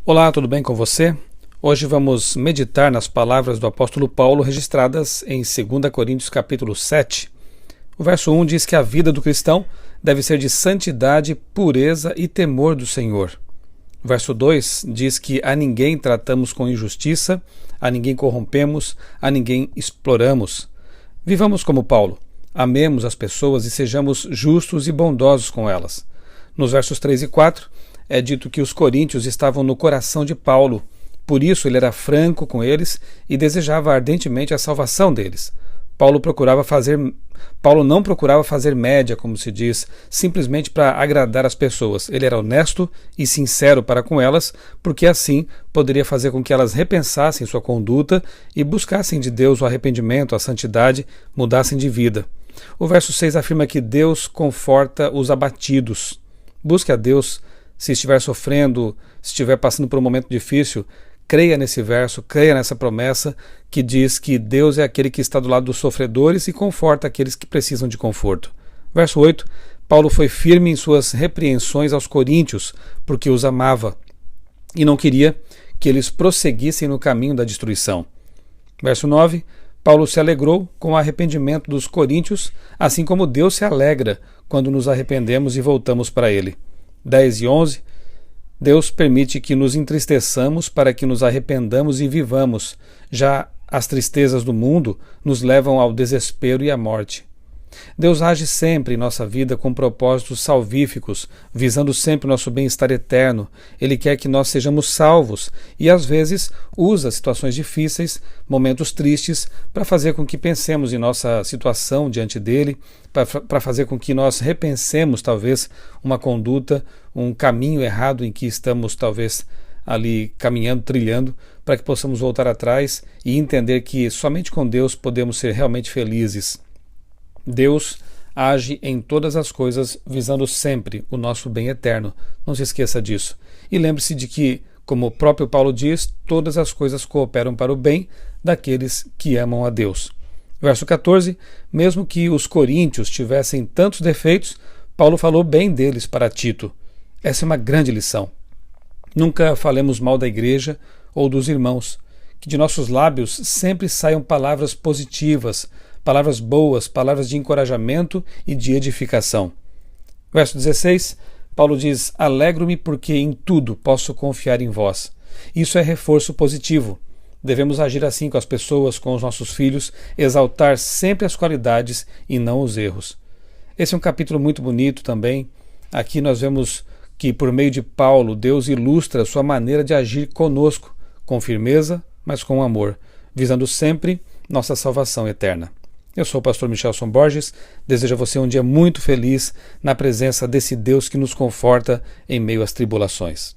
Olá, tudo bem com você? Hoje vamos meditar nas palavras do apóstolo Paulo registradas em 2 Coríntios capítulo 7. O verso 1 diz que a vida do cristão deve ser de santidade, pureza e temor do Senhor. O verso 2 diz que a ninguém tratamos com injustiça, a ninguém corrompemos, a ninguém exploramos. Vivamos como Paulo, amemos as pessoas e sejamos justos e bondosos com elas. Nos versos 3 e 4 é dito que os coríntios estavam no coração de Paulo, por isso ele era franco com eles e desejava ardentemente a salvação deles. Paulo não procurava fazer média, como se diz, simplesmente para agradar as pessoas. Ele era honesto e sincero para com elas, porque assim poderia fazer com que elas repensassem sua conduta e buscassem de Deus o arrependimento, a santidade, mudassem de vida. O verso 6 afirma que Deus conforta os abatidos. Busque a Deus se estiver sofrendo, se estiver passando por um momento difícil. Creia nesse verso, creia nessa promessa que diz que Deus é aquele que está do lado dos sofredores e conforta aqueles que precisam de conforto. Verso 8, Paulo foi firme em suas repreensões aos coríntios, porque os amava e não queria que eles prosseguissem no caminho da destruição. Verso 9, Paulo se alegrou com o arrependimento dos coríntios, assim como Deus se alegra quando nos arrependemos e voltamos para Ele. 10 e 11, Deus permite que nos entristeçamos para que nos arrependamos e vivamos. Já as tristezas do mundo nos levam ao desespero e à morte. Deus age sempre em nossa vida com propósitos salvíficos, visando sempre o nosso bem-estar eterno. Ele quer que nós sejamos salvos e, às vezes, usa situações difíceis, momentos tristes, para fazer com que pensemos em nossa situação diante dele, para fazer com que nós repensemos, talvez, uma conduta, um caminho errado em que estamos, talvez, ali caminhando, trilhando, para que possamos voltar atrás e entender que somente com Deus podemos ser realmente felizes. Deus age em todas as coisas visando sempre o nosso bem eterno. Não se esqueça disso. E lembre-se de que, como o próprio Paulo diz, todas as coisas cooperam para o bem daqueles que amam a Deus. Verso 14, mesmo que os coríntios tivessem tantos defeitos, Paulo falou bem deles para Tito. Essa é uma grande lição. Nunca falemos mal da igreja ou dos irmãos. Que de nossos lábios sempre saiam palavras positivas, palavras boas, palavras de encorajamento e de edificação. Verso 16, Paulo diz: alegro-me porque em tudo posso confiar em vós. Isso é reforço positivo. Devemos agir assim com as pessoas, com os nossos filhos, exaltar sempre as qualidades e não os erros. Esse é um capítulo muito bonito também. Aqui nós vemos que por meio de Paulo, Deus ilustra a sua maneira de agir conosco, com firmeza, mas com amor, visando sempre nossa salvação eterna. Eu sou o pastor Michelson Borges, desejo a você um dia muito feliz na presença desse Deus que nos conforta em meio às tribulações.